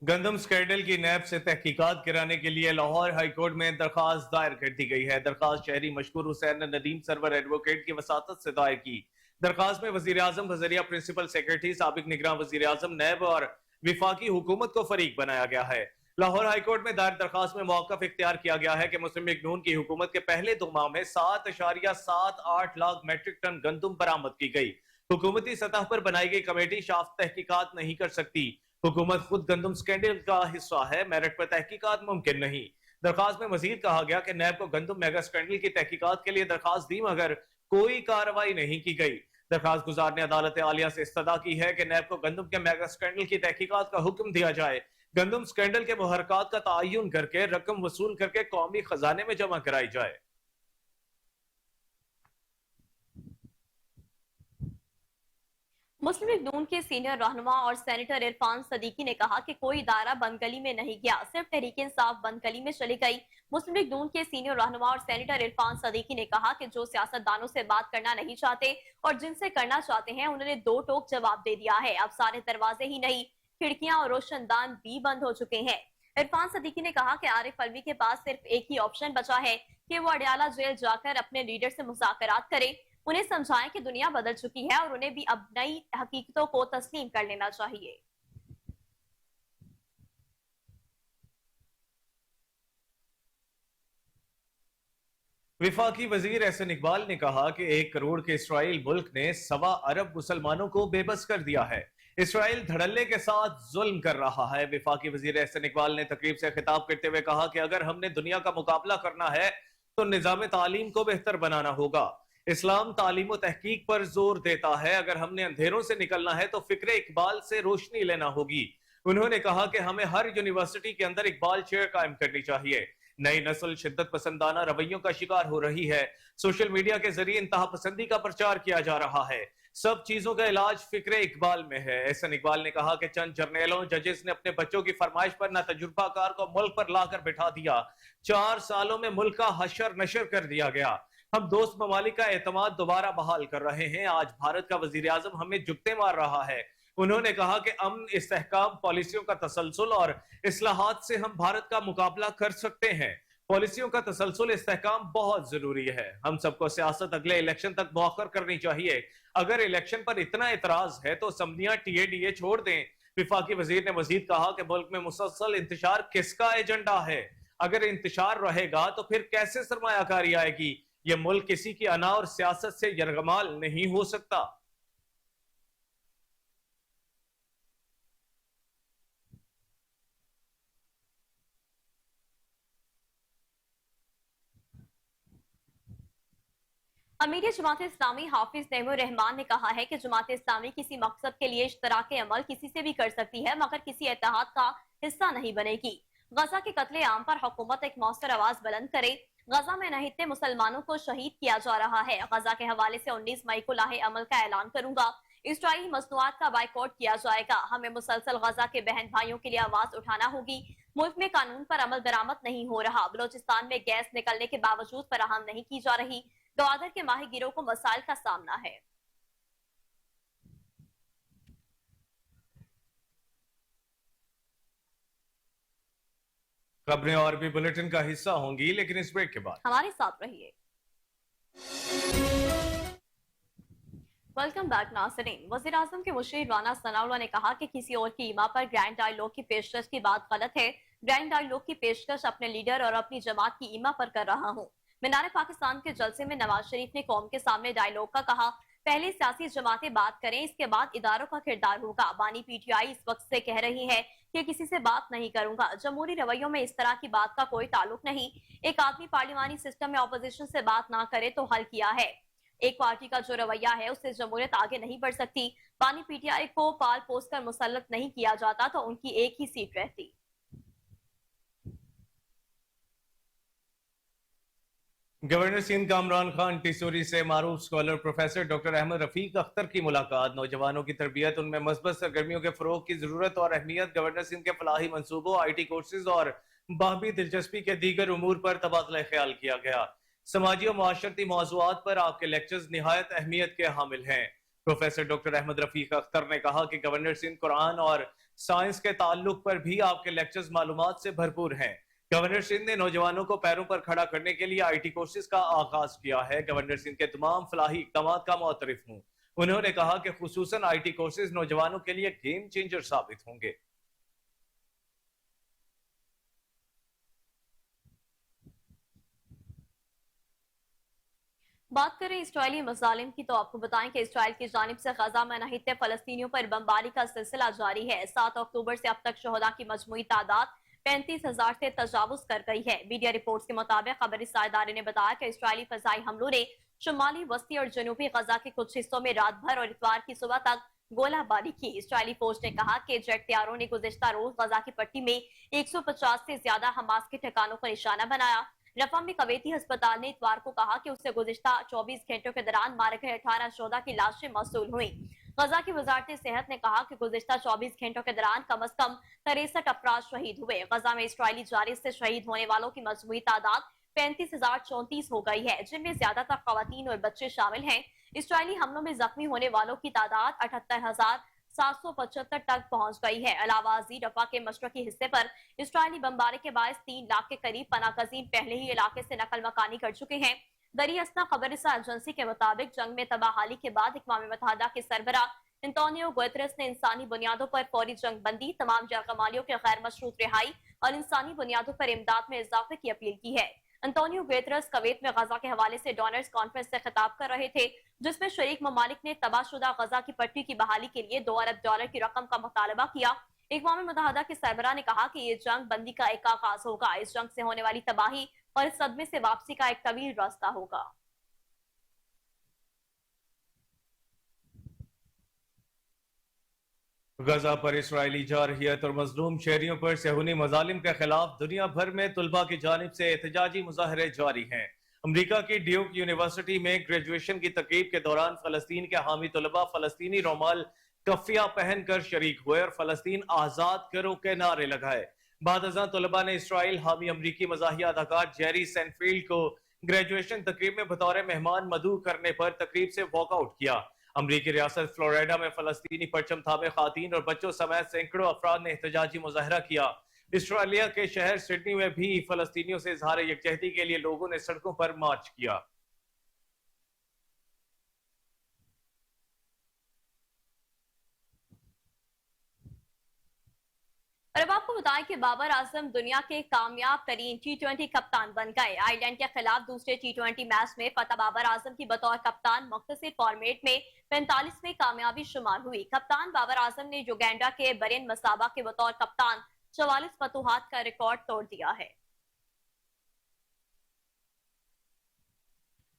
गंदम स्कैंडल की नैब से तहकीकात कराने के लिए लाहौर हाई कोर्ट में दरखास्त दायर कर दी गई है। दरखास्त शहरी मशकूर हुसैन ने नदीम सरवर एडवोकेट की वसातत से दायर की। दरखास्त में वजीर आजम बजरिया प्रिंसिपल सेक्रेटरी, साबिक निगरान वजीर आजम, नैब और विफाकी हुकूमत को फरीक बनाया गया है। लाहौर हाई कोर्ट में दायर दरखास्त में मौक़िफ़ इख्तियार किया गया है कि मुस्लिम लीग नून की हुकूमत के पहले 2 माह में 7.78 लाख मेट्रिक टन गंदम बरामद की गई। हुकूमती सतह पर बनाई गई कमेटी शाफ्त तहकीकात नहीं कर सकती। हुकूमत खुद गंदम स्कैंडल का हिस्सा है, मेरिट पर तहकीकात मुमकिन नहीं। दरखास्त में मजीद कहा गया कि नैब को गंदम मेगा स्कैंडल की तहकीकात के लिए दरखास्त दी मगर कोई कार्रवाई नहीं की गई। दरखास्त गुजार ने अदालत आलिया से इस्तदा की है कि नैब को गंदम के मेगा स्कैंडल की तहकीकात का हुक्म दिया जाए। गंदम स्कैंडल के मुहरकात का तयन करके रकम वसूल करके कौमी खजाने में जमा कराई जाए।
मुस्लिम लीग नून के सीनियर रहनुमा और सेनेटर इरफान सदीकी ने कहा कि कोई इदारा बंदगली में नहीं गया, सिर्फ तहरीक इंसाफ बंदगली में चली गई। मुस्लिम लीग नून के सीनियर रहनुमा और सेनेटर इरफान सदीकी ने कहा कि जो सियासतदानों से बात करना नहीं चाहते और जिनसे करना चाहते हैं उन्होंने 2 टोक जवाब दे दिया है। अब सारे दरवाजे ही नहीं, खिड़कियां और रोशनदान भी बंद हो चुके हैं। इरफान सदीकी ने कहा कि आरिफ अलवी के पास सिर्फ एक ही ऑप्शन बचा है कि वो अडयाला जेल जाकर अपने लीडर से मुज़ाकरात करे, उन्हें समझाएं कि दुनिया बदल चुकी है और उन्हें भी अब नई हकीकतों को तस्लीम कर लेना चाहिए।
विफाकी वजीर एहसन इकबाल ने कहा कि 1 करोड़ के इसराइल मुल्क ने 1.25 अरब मुसलमानों को बेबस कर दिया है। इसराइल धड़ल्ले के साथ जुल्म कर रहा है। विफाकी वजीर एहसन इकबाल ने तकरीब से खिताब करते हुए कहा कि अगर हमने दुनिया का मुकाबला करना है तो निजाम तालीम को बेहतर बनाना होगा। इस्लाम तालीम और तहकीक पर जोर देता है। अगर हमने अंधेरों से निकलना है तो फिक्र इकबाल से रोशनी लेना होगी। उन्होंने कहा कि हमें हर यूनिवर्सिटी के अंदर इकबाल चेयर कायम करनी चाहिए। नई नस्ल शिद्दत पसंदाना रवैयों का शिकार हो रही है। सोशल मीडिया के जरिए इंतहा पसंदी का प्रचार किया जा रहा है। सब चीजों का इलाज फिक्र इकबाल में है। एहसन इकबाल ने कहा कि चंद जर्नैलों जजेस ने अपने बच्चों की फरमाइश पर ना तजुर्बाकार को मुल्क पर लाकर बिठा दिया। 4 सालों में मुल्क का हशर नशर कर दिया गया। हम दोस्त ममालिक का एतमाद दोबारा बहाल कर रहे हैं। आज भारत का वजीर आजम हमें जुगते मार रहा है। उन्होंने कहा कि अमन, इस्तेहकाम, पॉलिसियों का तसलसल और इस्लाहात से हम भारत का मुकाबला कर सकते हैं। पॉलिसियों का तसलसल, इस्तेहकाम बहुत जरूरी है। हम सबको सियासत अगले इलेक्शन तक मौखर करनी चाहिए। अगर इलेक्शन पर इतना एतराज है तो असम्बलियां TADA छोड़ दें। विफाकी वजीर ने मजीद कहा कि मुल्क में मुसलसल इंतशार किसका एजेंडा है? अगर इंतशार रहेगा तो फिर कैसे सरमायाकारी आएगी? ये मुल्क किसी की अना और सियासत से यरगमाल नहीं हो सकता।
अमीर जमात इस्लामी हाफिज नईमुर रहमान ने कहा है कि जमात इस्लामी किसी मकसद के लिए इश्तराक अमल किसी से भी कर सकती है मगर किसी इत्तेहाद का हिस्सा नहीं बनेगी। गजा के कत्ले आम पर हुकूमत एक मौसर आवाज बुलंद करे। गजा में नहित्ते मुसलमानों को शहीद किया जा रहा है। गजा के हवाले से 19 मई को लाहे अमल का ऐलान करूंगा। इसराइली मसनूआत का बाइकआउट किया जाएगा। हमें मुसलसल गजा के बहन भाइयों के लिए आवाज उठाना होगी। मुल्क में कानून पर अमल दरामद नहीं हो रहा। बलोचिस्तान में गैस निकलने के बावजूद फराहम नहीं की जा रही। गवादर के माहीगीरों को मसाइल का सामना है।
खबरें और भी बुलेटिन का हिस्सा होंगी, लेकिन इस ब्रेक के बाद
हमारे साथ रहिए। वेलकम बैक नाज़रीन। वज़ीर आज़म के मुशीर राना सनाउल्लाह ने कहा कि किसी और की ईमा पर ग्रैंड डायलॉग की पेशकश की बात गलत है। ग्रैंड डायलॉग की पेशकश अपने लीडर और अपनी जमात की ईमा पर कर रहा हूँ। मीनार पाकिस्तान के जलसे में नवाज शरीफ ने कौम के सामने डायलॉग का कहा। पहले सियासी जमातें बात करें, इसके बाद इदारों का किरदार होगा। बानी PTI इस वक्त से कह रही है कि किसी से बात नहीं करूंगा। जमहूरी रवैयों में इस तरह की बात का कोई ताल्लुक नहीं। एक आदमी पार्लिमानी सिस्टम में ऑपोजिशन से बात ना करे तो हल किया है। एक पार्टी का जो रवैया है उससे जमहूरियत आगे नहीं बढ़ सकती। बानी PTI को पाल पोस कर मुसल्लत नहीं किया जाता तो उनकी एक ही सीट रहती।
गवर्नर सिंध कामरान खान टिसोरी से मारूफ scholar professor doctor Ahmad Rafique Akhtar की मुलाकात। नौजवानों की तरबियत, उनमें मस्बत सरगर्मियों के फरोग की जरूरत और अहमियत, गवर्नर सिंध के फलाही मंसूबों, IT कोर्सेज और बाहमी दिलचस्पी के दीगर उमूर पर तबादला ख्याल किया गया। समाजी और मुआशरती मौज़ूआत पर आपके लेक्चर्स निहायत अहमियत के हामिल हैं। प्रोफेसर डॉक्टर अहमद रफीक अख्तर ने कहा कि गवर्नर सिंध कुरान और سائنس کے تعلق پر بھی آپ کے لیکچرز معلومات سے بھرپور ہیں۔ گورنر سندھ نے نوجوانوں کو پیروں پر کھڑا کرنے کے لیے آئی ٹی کورسز کا آغاز کیا ہے۔ گورنر سندھ کے تمام فلاحی اقدامات کا معترف ہوں۔ انہوں نے کہا کہ خصوصاً آئی ٹی کورسز نوجوانوں کے لیے گیم چینجر ثابت ہوں گے۔
بات کریں اسرائیلی مظالم کی تو آپ کو بتائیں کہ اسرائیل کی جانب سے غزہ میں نہتے فلسطینیوں پر بمباری کا سلسلہ جاری ہے۔ 7 اکتوبر سے اب تک شہداء کی مجموعی تعداد 35,000 سے تجاوز کر گئی ہے۔ میڈیا رپورٹس کے مطابق خبری ادارے نے بتایا کہ اسرائیلی فضائی حملوں نے شمالی وسطی اور جنوبی غزہ کے کچھ حصوں میں رات بھر اور اتوار کی صبح تک گولہ باری کی۔ اسرائیلی فوج نے کہا کہ جیٹ طیاروں نے گزشتہ روز غزہ کی پٹی میں 150 سے زیادہ حماس کے ٹھکانوں کو نشانہ بنایا۔ رفح میں کویتی ہسپتال نے اتوار کو کہا کہ اسے گزشتہ 24 گھنٹوں کے دوران مارے گئے 18 شہداء کی لاشیں موصول ہوئیں۔ غزہ کی وزارت صحت نے کہا کہ گزشتہ 24 گھنٹوں کے دوران کم از کم 63 افراد شہید ہوئے۔ غزہ میں اسرائیلی جانب سے شہید ہونے والوں کی مجموعی تعداد 35,034 ہو گئی ہے، جن میں زیادہ تر خواتین اور بچے شامل ہیں۔ اسرائیلی حملوں میں زخمی ہونے والوں کی تعداد 78,775 تک پہنچ گئی ہے۔ علاوہ ازیں رفح کے مشرقی حصے پر اسرائیلی بمباری کے باعث 3 لاکھ کے قریب پناہ گزین پہلے ہی علاقے سے نقل مکانی کر چکے ہیں۔ دری اسنا خبر رساں ایجنسی کے مطابق جنگ میں تباہی کے بعد اقوام متحدہ کے سربراہ انتونیو گوتریس نے انسانی بنیادوں پر فوری جنگ بندی، تمام جرگمالیوں کے غیر مشروط رہائی اور انسانی بنیادوں پر امداد میں اضافے کی اپیل کی ہے۔ انتونیو گوتریس کویت میں غزہ کے حوالے سے ڈونرز کانفرنس سے خطاب کر رہے تھے، جس میں شریک ممالک نے تباہ شدہ غزہ کی پٹی کی بحالی کے لیے $2 ارب کی رقم کا مطالبہ کیا۔ اقوام متحدہ کے سربراہ نے کہا کہ یہ جنگ بندی کا ایک آغاز ہوگا، اس جنگ سے ہونے والی تباہی اور اس صدمے سے واپسی کا ایک طویل راستہ ہوگا۔
غزہ پر اسرائیلی جارحیت اور مظلوم شہریوں پر صہیونی مظالم کے خلاف دنیا بھر میں طلباء کی جانب سے احتجاجی مظاہرے جاری ہیں۔ امریکہ کی ڈیوک یونیورسٹی میں گریجویشن کی تقریب کے دوران فلسطین کے حامی طلباء فلسطینی رومال کفیہ پہن کر شریک ہوئے اور فلسطین آزاد کرو کے نعرے لگائے۔ بعد ازاں طلباء نے اسرائیل حامی امریکی مزاحیہ اداکار جیری سینفیلڈ کو گریجویشن تقریب میں بطور مہمان مدعو کرنے پر تقریب سے واک آؤٹ کیا۔ امریکی ریاست فلوریڈا میں فلسطینی پرچم تھامے خواتین اور بچوں سمیت سینکڑوں افراد نے احتجاجی مظاہرہ کیا۔ اسٹریلیا کے شہر سڈنی میں بھی فلسطینیوں سے اظہار یکجہتی کے لیے لوگوں نے سڑکوں پر مارچ کیا۔
اور اب آپ کو بتائیں کہ بابر اعظم دنیا کے کامیاب ترین T20 کپتان بن گئے۔ آئر لینڈ کے خلاف دوسرے T20 میچ میں فتح بابر اعظم کی بطور کپتان مختصر فارمیٹ میں 45ویں کامیابی شمار ہوئی۔ کپتان بابر اعظم نے یوگینڈا کے برین مسابہ کے بطور کپتان 44 فتوحات کا ریکارڈ توڑ دیا ہے۔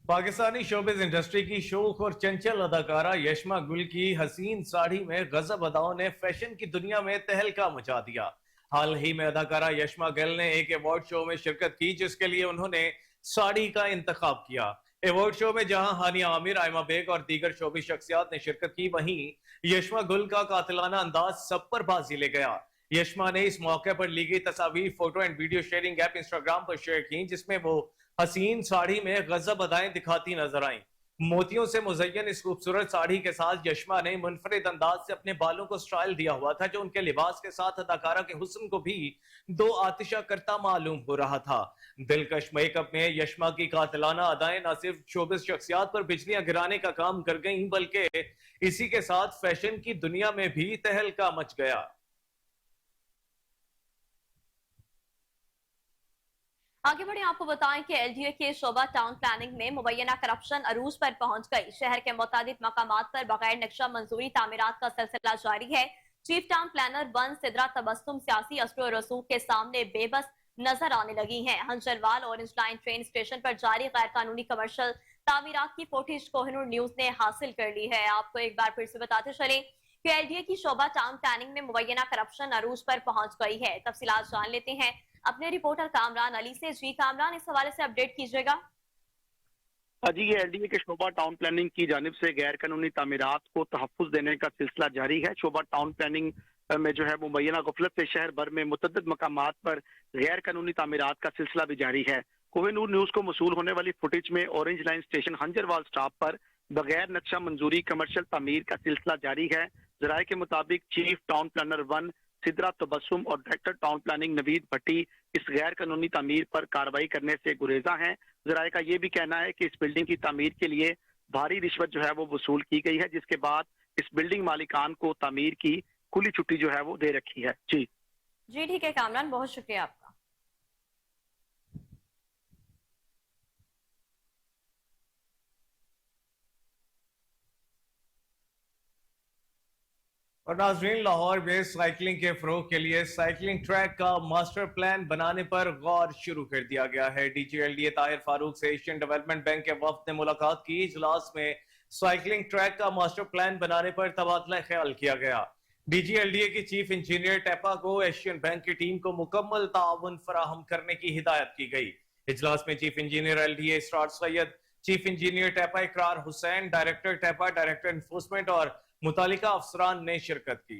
پاکستانی شوبز انڈسٹری کی شوخ اور چنچل اداکارہ یشما گل کی حسین ساڑھی میں غضب اداؤں نے فیشن کی دنیا میں تہلکہ مچا دیا۔ حال ہی میں اداکارہ یشما گل نے ایک ایوارڈ شو میں شرکت کی، جس کے لیے انہوں نے ساڑھی کا انتخاب کیا۔ ایوارڈ شو میں جہاں ہانیہ عامر، آئمہ بیگ اور دیگر شوبز شخصیات نے شرکت کی، وہیں یشما گل کا قاتلانہ انداز سب پر بازی لے گیا۔ یشما نے اس موقع پر لی گئی تصاویر photo and video sharing app Instagram per share کی، جس میں وہ حسین ساڑھی میں غضب ادائیں دکھاتی نظر آئیں۔ موتیوں سے مزین اس خوبصورت ساڑھی کے ساتھ یشما نے منفرد انداز سے اپنے بالوں کو سٹائل دیا ہوا تھا، جو ان کے لباس کے ساتھ اداکارہ کے حسن کو بھی دو آتشہ کرتا معلوم ہو رہا تھا۔ دلکش میک اپ میں یشما کی قاتلانہ ادائیں نہ صرف شوبز شخصیات پر بجلیاں گرانے کا کام کر گئیں، بلکہ اسی کے ساتھ فیشن کی دنیا میں بھی تہلکہ مچ گیا۔
آگے بڑھیں، آپ کو بتائیں کہ ایل ڈی اے کے شعبہ ٹاؤن پلاننگ میں مبینہ کرپشن عروج پر پہنچ گئی۔ شہر کے متعدد مقامات پر بغیر نقشہ منظوری تعمیرات کا سلسلہ جاری ہے۔ چیف ٹاؤن پلانر 1 سدرا تبسم سیاسی اثر و رسوخ کے سامنے بے بس نظر آنے لگی ہیں۔ Hanjarwal orange line train station پر جاری غیر قانونی کمرشل تعمیرات کی فوٹیج کوہ نور نیوز نے حاصل کر لی ہے۔ آپ کو ایک بار پھر سے بتاتے چلیں کہ ایل ڈی اے کی شعبہ ٹاؤن پلاننگ میں مبینہ کرپشن عروج پر پہنچ گئی ہے۔ تفصیلات جان لیتے ہیں اپنے رپورٹر کامران علی سے۔ جی کامران، اس حوالے سے اپڈیٹ کیجیے گا۔
جی، یہ ایل ڈی اے کے شعبہ ٹاؤن پلاننگ کی جانب سے غیر قانونی تعمیرات کو تحفظ دینے کا سلسلہ جاری ہے۔ شعبہ ٹاؤن پلاننگ میں جو ہے مبینہ غفلت سے شہر بھر میں متعدد مقامات پر غیر قانونی تعمیرات کا سلسلہ بھی جاری ہے۔ کوہ نور نیوز کو موصول ہونے والی فوٹیج میں orange line station Hanjarwal stop پر بغیر نقشہ منظوری کمرشل تعمیر کا سلسلہ جاری ہے۔ ذرائع کے مطابق chief town planner 1 Sidra Tabassum और डायरेक्टर टाउन प्लानिंग नवीद भट्टी इस गैर कानूनी तामीर पर कार्रवाई करने से गुरेजा हैं। ज़राए का ये भी कहना है कि इस बिल्डिंग की तामीर के लिए भारी रिश्वत जो है वो वसूल की गई है, जिसके बाद इस बिल्डिंग मालिकान को तामीर की खुली छुट्टी जो है वो दे रखी है। जी
ठीक है कामरान, बहुत शुक्रिया आपका।
और नाजरीन, लाहौर में साइकिलिंग के फरोग के लिए साइकिलिंग ट्रैक का मास्टर प्लान बनाने पर गौर शुरू कर दिया गया है। DGLDA ताहिर फारूक से एशियन डेवलपमेंट बैंक के वफ्द ने मुलाकात की। इजलास में साइकिलिंग ट्रैक का मास्टर प्लान बनाने पर तबादला ख्याल किया गया। DGLDA की चीफ इंजीनियर टेपा को एशियन बैंक की टीम को मुकम्मल ताउन फराहम करने की हिदायत की गई। इजलास में चीफ इंजीनियर LDA इसरार सैयद, चीफ इंजीनियर टेपा इकरार हुसैन, डायरेक्टर टेपा, डायरेक्टर इन्फोर्समेंट और मुतालिका अफसरान ने शिरकत की।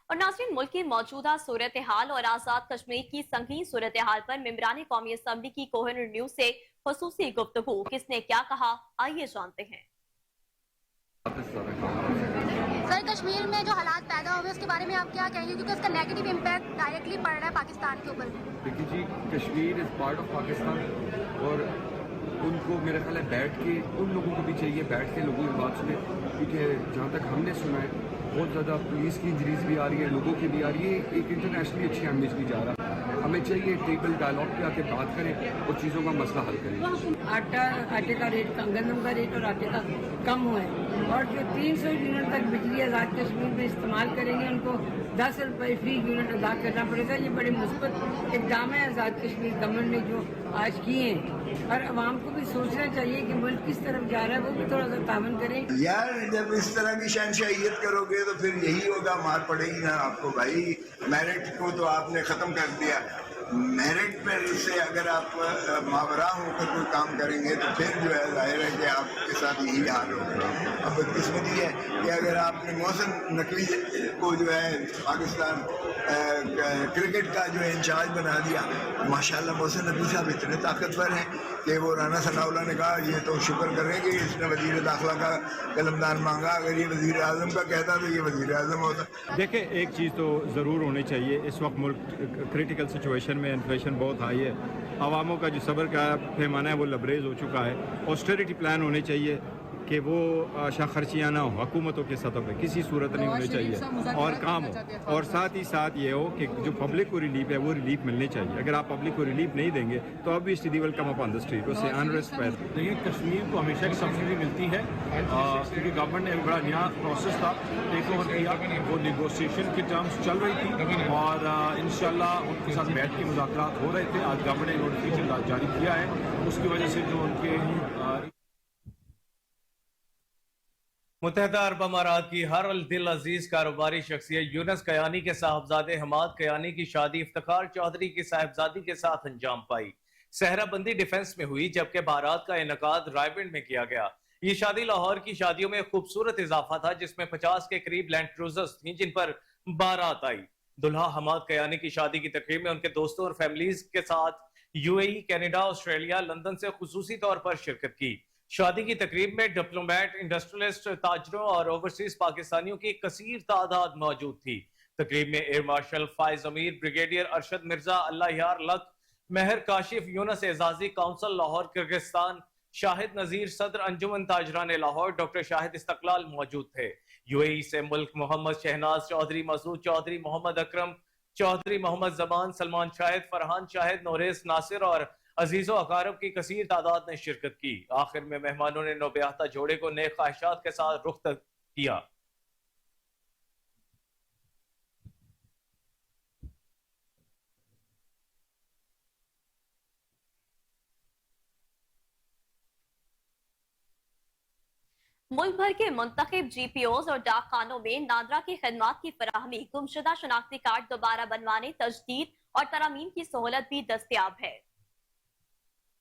और नाज़रीन, मुल्क की मौजूदा सूरत हाल और आजाद कश्मीर की संगीन सूरत हाल पर मेंबरान कौमी असम्बली की कोहिनूर न्यूज से खुसूसी गुफ्तगू। किसने क्या कहा, आइए जानते हैं।
सर, कश्मीर में जो हालात पैदा हुए उसके बारे में आप क्या कहेंगे, क्योंकि उसका नेगेटिव इम्पैक्ट डायरेक्टली पड़ रहा है पाकिस्तान के ऊपर।
देखिए जी, Kashmir is part of Pakistan और उनको मेरा ख्याल है बैठ के उन लोगों को भी चाहिए बैठ के लोगों की बात सुने, क्योंकि जहाँ तक हमने सुना है बहुत ज़्यादा पुलिस की इंजरीज भी आ रही है, लोगों की भी आ रही है, एक इंटरनेशनली अच्छी इमेज भी जा रहा है। हमें चाहिए टेबल डायलॉग पे आके बात करें और चीज़ों का मसला हल करें।
आटे का रेट गंदम का रेट और आटे का कम हुआ है, और जो 300 यूनिट तक बिजली आज़ाद कश्मीर में इस्तेमाल करेंगे उनको 10 रुपये फी यूनिट अदा करना पड़ेगा। ये बड़े मुस्बत इक़दाम है आज़ाद कश्मीर गवर्नमेंट ने जो आज किए हैं, और आवाम को भी सोचना चाहिए कि मुल्क किस तरफ जा रहा है, वो भी थोड़ा सा तावन करें।
यार जब इस तरह की शहनशाहियत करोगे तो फिर यही होगा, मार पड़ेगी ना आपको भाई। मेरिट को तो आपने ख़त्म कर दिया। मेरिट पर से अगर आप मावरा होकर कोई काम करेंगे तो फिर जो है जाहिर है कि आपके साथ यही हाल होगा। अब बदकिस्मती है कि अगर आपने मोहसिन नकवी को जो है पाकिस्तान क्रिकेट का जो है इंचार्ज बना दिया, माशाल्लाह मोहसिन नकवी साहब इतने ताकतवर हैं कि वो राना सनाउल्लाह ने कहा ये तो शुक्र करेंगे इसने वज़ीर दाखिला का कलमदान मांगा, अगर ये वज़ीर आज़म का कहता तो ये वज़ीर आज़म होता।
देखिए, एक चीज़ तो ज़रूर होनी चाहिए, इस वक्त मुल्क क्रिटिकल सिचुएशन में, इन्फ्लेशन बहुत हाई है, आवामों का जो सब्र का पैमाना है वो लबरेज हो चुका है। ऑस्टेरिटी प्लान होने चाहिए कि वो खर्चियाँ ना हो, हुकूमतों के सतह पे किसी सूरत नहीं होनी चाहिए और काम हो, और साथ ही साथ ये हो कि जो पब्लिक को रिलीफ है वो रिलीफ मिलनी चाहिए। अगर आप पब्लिक को रिलीफ नहीं देंगे तो obviously the will come up on the street, उससे अनरेस्ट पैदा।
देखिए, कश्मीर को हमेशा की सब्सिडी मिलती है क्योंकि गवर्नमेंट ने एक बड़ा नया प्रोसेस था टेक ओवर किया, वो नेगोशिएशन की टर्म्स चल रही थी और इंशाल्लाह उनके साथ बैठ के मुज़ाकरात हो रहे थे। आज गवर्नमेंट ने नोटिफिकेशन जारी किया है, उसकी वजह से जो उनके
मुत्तहदा अरब अमारात की हर दिल अजीज कारोबारी शख्सियत यूनस कयानी के साहबजादे हमाद कयानी की शादी इफ्तिखार चौधरी की साहबजादी के साथ अंजाम पाई। सहराबंदी डिफेंस में हुई, जबकि बारात का इनकाद रायविंड में किया गया। ये शादी लाहौर की शादियों में खूबसूरत इजाफा था, जिसमें 50 के करीब लैंड क्रूजर्स थी जिन पर बारात आई। दुल्हा हमाद कयानी की शादी की तकरीब में उनके दोस्तों और फैमिलीज के साथ UAE, कनाडा, ऑस्ट्रेलिया, लंदन से खुसूसी तौर पर शिरकत की। शादी की तकरीब में डिप्लोमेट, इंडस्ट्रियलिस्ट, ताजरों और ओवरसीज पाकिस्तानियों की कसीर तादाद मौजूद थी। तकरीब में एयर मार्शल फाइज अमीर, ब्रिगेडियर अरशद मिर्जा, अल्लाह यार लक, महर काशिफ, यूनस एजाजी, काउंसिल लाहौर किर्गिस्तान, शाहिद नजीर, सदर अंजुमन ताजरान लाहौर, डॉक्टर शाहिद इस्तकलाल मौजूद थे। UAE से मुल्क मोहम्मद शहनाज चौधरी, मसूद चौधरी, मोहम्मद अकरम चौधरी, मोहम्मद जमान, सलमान शाहिद, फरहान शाहिद, नोरेस नासिर और अजीजो अकारब की कसीर तादाद ने शिरकत की। आखिर में मेहमानों ने नौब्याहता जोड़े को नेक ख्वाहिशात के साथ रुख किया।
मुल्क भर के मुंतखब GPOs और डाक खानों में नादरा की खिदमात की फराहमी, गुमशुदा शनाख्ती कार्ड दोबारा बनवाने, तजदीद और तरमीम की सहूलत भी दस्तयाब है।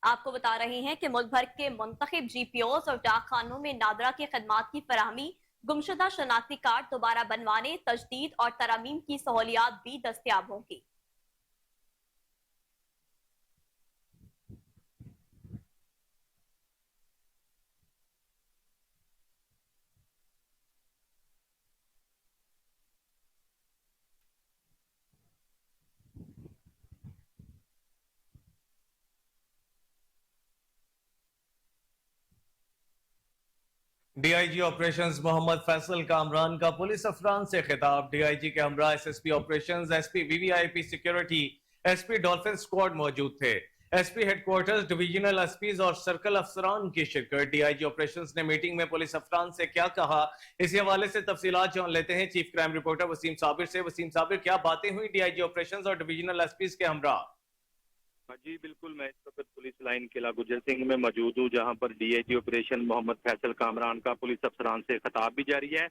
आपको बता रहे हैं कि मुल्क भर के मुंतखब GPOs और डाक खानों में नादरा की खिदमात की फराहमी, गुमशुदा शनाख्ती कार्ड दोबारा बनवाने, तजदीद और तरमीम की सहूलियात भी दस्तयाब होंगी।
DIG ऑपरेशंस मोहम्मद फैसल कामरान का पुलिस अफसरान से खिताब। DIG के हमरा SSP operations, SP VVIP security, SP dolphin squad मौजूद थे। SP हेडक्वार्टर्स, डिविजनल SPs और सर्कल अफसरान की शिरकत। DIG ऑपरेशंस ने मीटिंग में पुलिस अफसरान से क्या कहा, इसी हवाले से तफसीलात जान लेते हैं chief crime reporter Waseem Sabir से। वसीम साबिर, क्या बातें हुई DIG ऑपरेशंस और डिविजनल SPs के हमरा?
जी बिल्कुल, मैं इस वक्त पुलिस लाइन किला गुजर सिंह में मौजूद हूँ, जहां पर DIG ऑपरेशन मोहम्मद फैसल कामरान का पुलिस अफसरान से खिताब भी जारी है,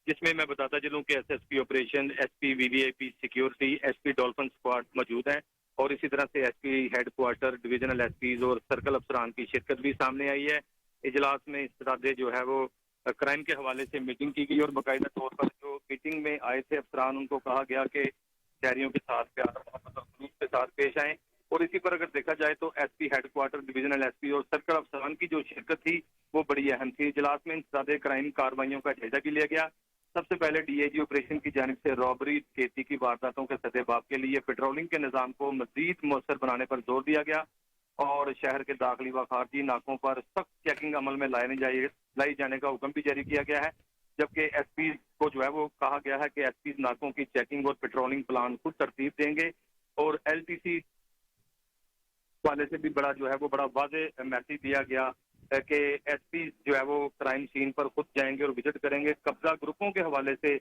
जिसमें मैं बताता चलूं कि SSP operation, SP VVIP security, SP dolphin squad मौजूद है और इसी तरह से SP हेडक्वार्टर, डिविजनल SPs और सर्कल अफसरान की शिरकत भी सामने आई है। इजलास में इस्तादे जो है वो क्राइम के हवाले से मीटिंग की गई और बाकायदा तौर पर जो मीटिंग में आए थे अफसरान, उनको कहा गया कि शहरियों के साथ प्यार मोहब्बत और खलूस के साथ पेश आएं। और इसी पर अगर देखा जाए तो SP हेडक्वार्टर, डिविजनल SP और सर्कल अफसरान की जो शिरकत थी वो बड़ी अहम थी। इजलास में इंसदादे क्राइम कार्रवाइयों का जायजा भी लिया गया। सबसे पहले DIG ऑपरेशन की जानिब से रॉबरी, डकैती की वारदातों के सदेबाब के लिए पेट्रोलिंग के निज़ाम को मजीद मौसर बनाने पर जोर दिया गया और शहर के दाखिली व खारजी नाकों पर सख्त चेकिंग अमल में लाई जाने का हुक्म भी जारी किया गया है। जबकि SP को जो है वो कहा गया है कि SP नाकों की चेकिंग और पेट्रोलिंग प्लान खुद तरतीब देंगे और LTC वाले से भी बड़ा जो है वो बड़ा वाज़ेह मैसेज दिया गया कि SP जो है वो क्राइम सीन पर खुद जाएंगे और विजिट करेंगे। कब्जा ग्रुपों के हवाले से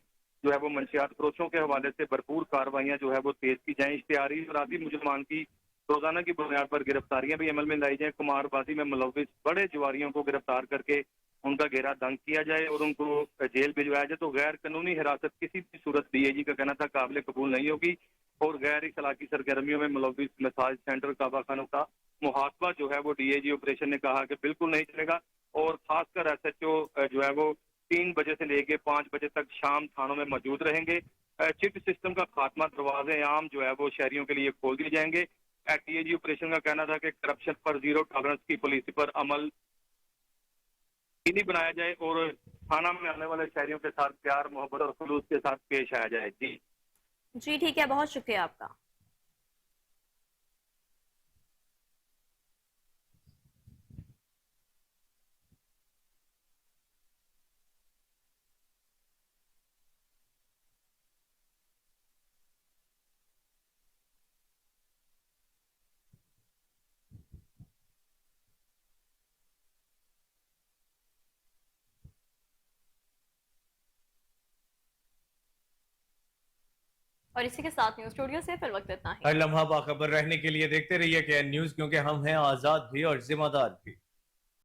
जो है वो मंशियात फरोशों के हवाले से भरपूर कार्रवाइयाँ जो है वो तेज की जाएं। इश्तिहारी और आदि मुजरमान की रोजाना की बुनियाद पर गिरफ्तारियां भी अमल में लाई जाए। कुमारबाजी में मुलविस बड़े जुआरियों को गिरफ्तार करके उनका घेरा दंग किया जाए और उनको जेल भिजवाया जाए। तो गैर कानूनी हिरासत किसी भी सूरत DIG का कहना था काबिल कबूल नहीं होगी और गैर इखलाकी सरगर्मियों में मुलविस मसाज सेंटर, काबा खानों का मुहासबा जो है वो DIG ऑपरेशन ने कहा कि बिल्कुल नहीं चलेगा और खासकर SHO जो है वो 3 बजे से लेके 5 बजे तक शाम थानों में मौजूद रहेंगे। चिट सिस्टम का खात्मा, दरवाजे आम जो है वो शहरियों के लिए खोल दिए जाएंगे। DIG ऑपरेशन का कहना था कि करप्शन पर जीरो टॉलरेंस की पॉलिसी पर अमल नहीं बनाया जाए और थाना में आने वाले शहरियों के साथ प्यार मोहब्बत और खलूस के साथ पेश आया जाए।
जी ठीक है, बहुत शुक्रिया आपका। और इसी के साथ न्यूज स्टूडियो से फिर वक्त इतना ही।
हर लम्हा बाखबर रहने के लिए देखते रहिए KN न्यूज़, क्योंकि हम हैं आजाद भी और जिम्मेदार भी।